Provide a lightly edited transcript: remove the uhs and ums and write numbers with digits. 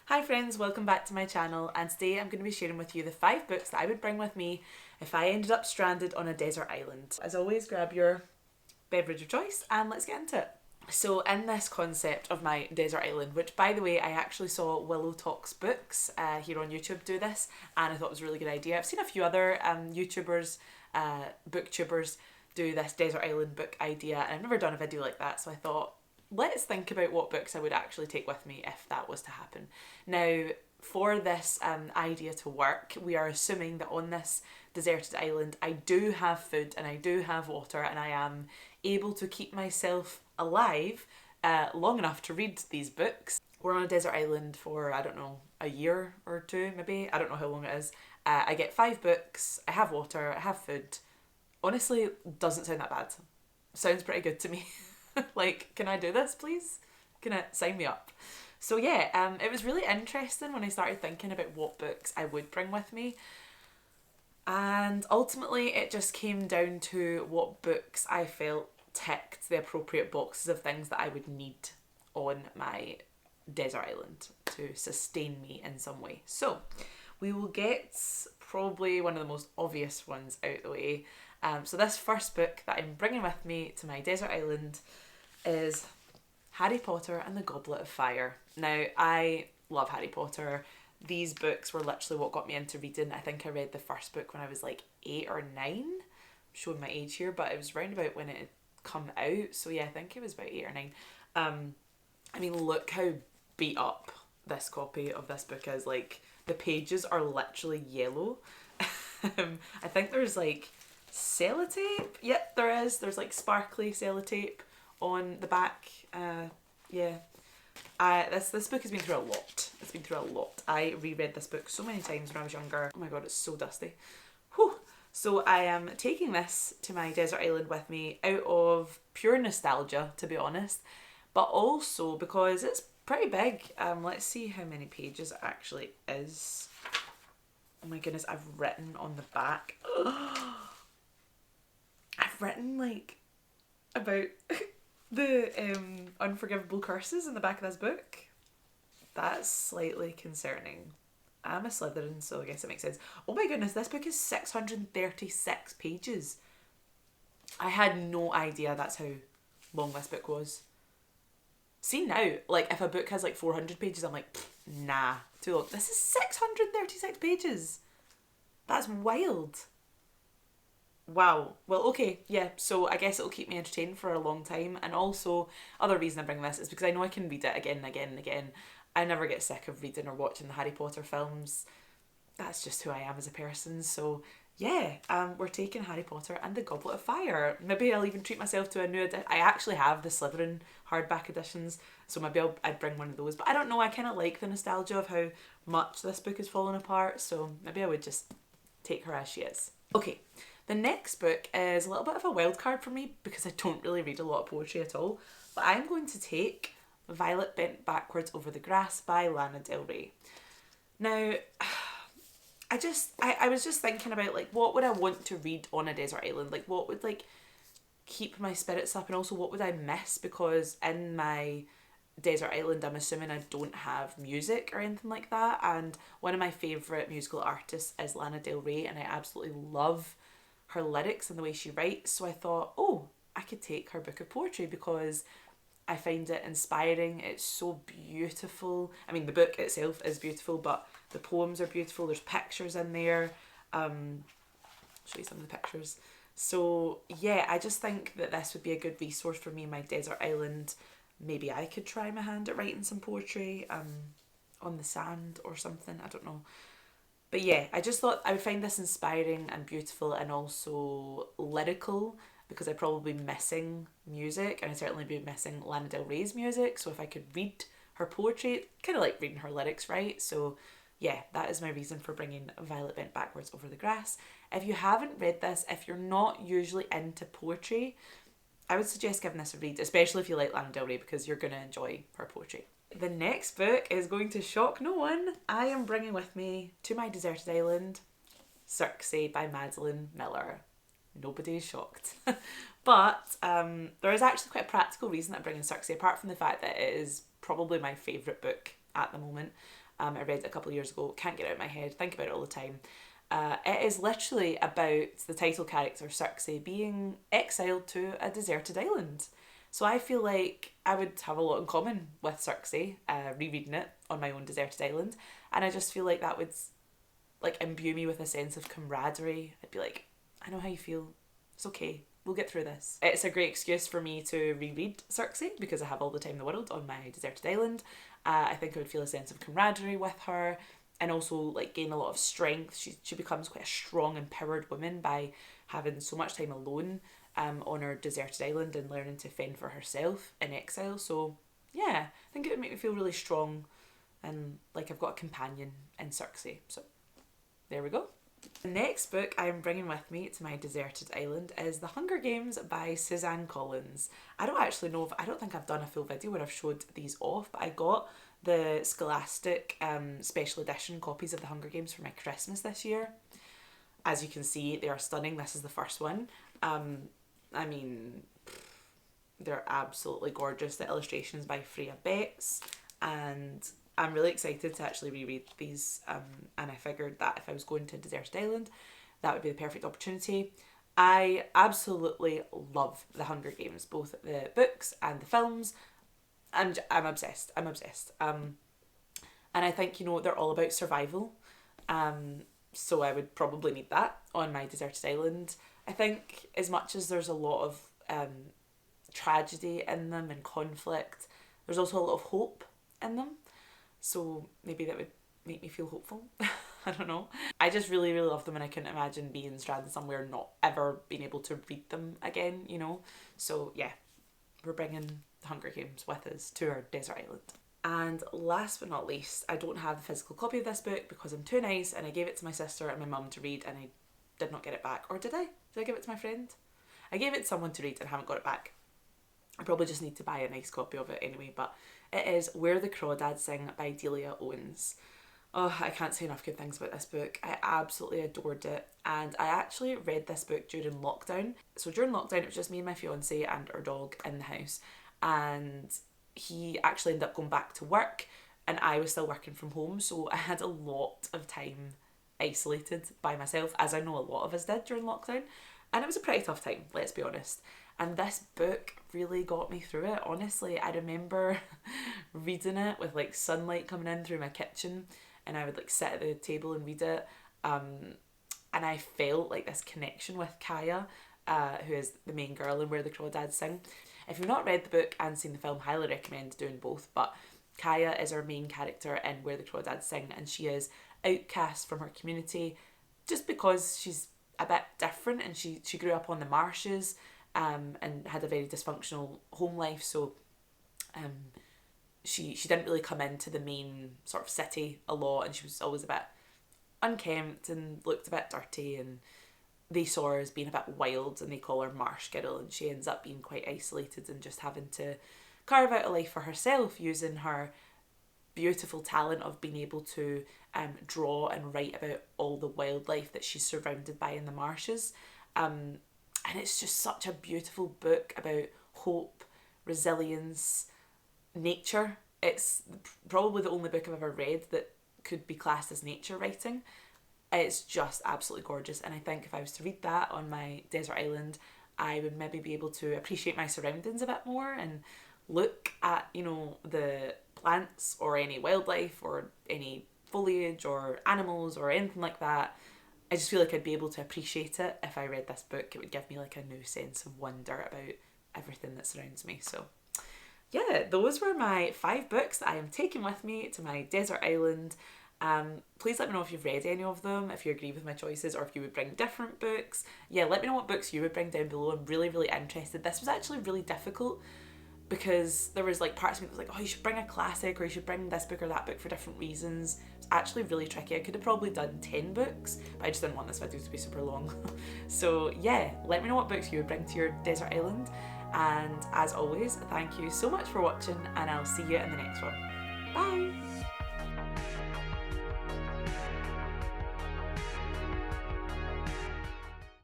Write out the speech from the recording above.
Hi friends, welcome back to my channel, and today I'm going to be sharing with you the 5 books that I would bring with me if I ended up stranded on a desert island. As always, grab your beverage of choice and let's get into it. So in this concept of my desert island, which by the way I actually saw Willow Talks Books here on YouTube do this, and I thought it was a really good idea. I've seen a few other YouTubers, booktubers do this desert island book idea, and I've never done a video like that, so I thought let's think about what books I would actually take with me if that was to happen. Now, for this idea to work, we are assuming that on this deserted island I do have food and I do have water and I am able to keep myself alive long enough to read these books. We're on a desert island for, I don't know, a year or two maybe. I don't know how long it is. I get 5 books, I have water, I have food. Honestly, doesn't sound that bad. Sounds pretty good to me. Like, can I do this, please? Can I sign me up? So yeah, it was really interesting when I started thinking about what books I would bring with me. And ultimately, it just came down to what books I felt ticked the appropriate boxes of things that I would need on my desert island to sustain me in some way. So we will get probably one of the most obvious ones out the way. So this first book that I'm bringing with me to my desert island is Harry Potter and the Goblet of Fire. Now, I love Harry Potter. These books were literally what got me into reading. I think I read the first book when I was like 8 or 9. I'm showing my age here, but it was round about when it had come out. So yeah, I think it was about 8 or 9. I mean, look how beat up this copy of this book is. Like, the pages are literally yellow. I think there's like sellotape. Yep, there is. There's like sparkly sellotape on the back. Yeah. This book has been through a lot. It's been through a lot. I reread this book so many times when I was younger. Oh my god, it's so dusty. Whew. So I am taking this to my desert island with me out of pure nostalgia, to be honest, but also because it's pretty big. Let's see how many pages it actually is. Oh my goodness, I've written on the back. I've written like about the unforgivable curses in the back of this book. That's slightly concerning. I'm a Slytherin, so I guess it makes sense. Oh my goodness, this book is 636 pages. I had no idea that's how long this book was. See now, like if a book has like 400 pages, I'm like, nah, too long. This is 636 pages. That's wild. Wow. Well, okay, yeah, so I guess it'll keep me entertained for a long time. And also, other reason I bring this is because I know I can read it again and again and again. I never get sick of reading or watching the Harry Potter films. That's just who I am as a person. So yeah, we're taking Harry Potter and the Goblet of Fire. Maybe I'll even treat myself to a new edition. I actually have the Slytherin hardback editions, so maybe I'd bring one of those. But I don't know, I kind of like the nostalgia of how much this book has fallen apart, so maybe I would just take her as she is. Okay, the next book is a little bit of a wild card for me because I don't really read a lot of poetry at all, but I'm going to take Violet Bent Backwards Over the Grass by Lana Del Rey. Now, I was just thinking about like what would I want to read on a desert island? Like what would like keep my spirits up, and also what would I miss, because in my desert island I'm assuming I don't have music or anything like that, and one of my favourite musical artists is Lana Del Rey, and I absolutely love her lyrics and the way she writes. So I thought, oh, I could take her book of poetry because I find it inspiring. It's so beautiful. I mean, the book itself is beautiful, but the poems are beautiful. There's pictures in there. I'll show you some of the pictures. So yeah, I just think that this would be a good resource for me in my desert island. Maybe I could try my hand at writing some poetry on the sand or something. I don't know. But yeah, I just thought I would find this inspiring and beautiful and also lyrical, because I'd probably be missing music, and I'd certainly be missing Lana Del Rey's music. So if I could read her poetry, kind of like reading her lyrics, right? So yeah, that is my reason for bringing Violet Bent Backwards Over the Grass. If you haven't read this, if you're not usually into poetry, I would suggest giving this a read, especially if you like Lana Del Rey, because you're going to enjoy her poetry. The next book is going to shock no one. I am bringing with me to my deserted island Circe by Madeline Miller. Nobody's shocked. But there is actually quite a practical reason that I'm bringing Circe, apart from the fact that it is probably my favourite book at the moment. I read it a couple of years ago, can't get it out of my head, think about it all the time. It is literally about the title character Circe being exiled to a deserted island. So I feel like I would have a lot in common with Circe, rereading it on my own deserted island, and I just feel like that would like imbue me with a sense of camaraderie. I'd be like, I know how you feel, it's okay, we'll get through this. It's a great excuse for me to reread Circe because I have all the time in the world on my deserted island. I think I would feel a sense of camaraderie with her, and also like gain a lot of strength. She becomes quite a strong, empowered woman by having so much time alone on her deserted island and learning to fend for herself in exile. So yeah, I think it would make me feel really strong and like I've got a companion in Circe. So there we go. The next book I'm bringing with me to my deserted island is The Hunger Games by Suzanne Collins. I don't actually know I don't think I've done a full video where I've showed these off, but I got the Scholastic special edition copies of The Hunger Games for my Christmas this year. As you can see, they are stunning. This is the first one. I mean, they're absolutely gorgeous. The illustrations by Freya Betts, and I'm really excited to actually reread these, and I figured that if I was going to a deserted island, that would be the perfect opportunity. I absolutely love The Hunger Games, both the books and the films, and I'm obsessed. And I think, you know, they're all about survival, so I would probably need that on my deserted island. I think as much as there's a lot of tragedy in them and conflict, there's also a lot of hope in them. So maybe that would make me feel hopeful. I don't know. I just really, really love them, and I couldn't imagine being stranded somewhere and not ever being able to read them again, you know? So yeah, we're bringing The Hunger Games with us to our desert island. And last but not least, I don't have the physical copy of this book because I'm too nice and I gave it to my sister and my mum to read and I did not get it back. Or did I? Did I give it to my friend? I gave it to someone to read and haven't got it back. I probably just need to buy a nice copy of it anyway, but it is Where the Crawdads Sing by Delia Owens. Oh, I can't say enough good things about this book. I absolutely adored it, and I actually read this book during lockdown. So during lockdown, it was just me and my fiance and our dog in the house, and he actually ended up going back to work and I was still working from home, so I had a lot of time isolated by myself, as I know a lot of us did during lockdown, and it was a pretty tough time, let's be honest. And this book really got me through it, honestly. I remember reading it with like sunlight coming in through my kitchen, and I would like sit at the table and read it, and I felt like this connection with Kaya, who is the main girl in Where the Crawdads Sing. If you've not read the book and seen the film, highly recommend doing both, but Kaya is our main character in Where the Crawdads Sing, and she is outcast from her community just because she's a bit different, and she grew up on the marshes and had a very dysfunctional home life, so she didn't really come into the main sort of city a lot, and she was always a bit unkempt and looked a bit dirty, and they saw her as being a bit wild and they call her Marsh Girl, and she ends up being quite isolated and just having to carve out a life for herself using her beautiful talent of being able to draw and write about all the wildlife that she's surrounded by in the marshes. And it's just such a beautiful book about hope, resilience, nature. It's probably the only book I've ever read that could be classed as nature writing. It's just absolutely gorgeous, and I think if I was to read that on my desert island, I would maybe be able to appreciate my surroundings a bit more and look at, you know, the plants or any wildlife or any foliage or animals or anything like that. I just feel like I'd be able to appreciate it if I read this book. It would give me like a new sense of wonder about everything that surrounds me. So yeah, those were my 5 books that I am taking with me to my desert island. Please let me know if you've read any of them, if you agree with my choices, or if you would bring different books. Yeah, let me know what books you would bring down below. I'm really, really interested. This was actually really difficult because there was like parts of me that was like, oh, you should bring a classic, or you should bring this book or that book for different reasons. It's actually really tricky. I could have probably done 10 books, but I just didn't want this video to be super long. So yeah, let me know what books you would bring to your desert island. And as always, thank you so much for watching, and I'll see you in the next one. Bye!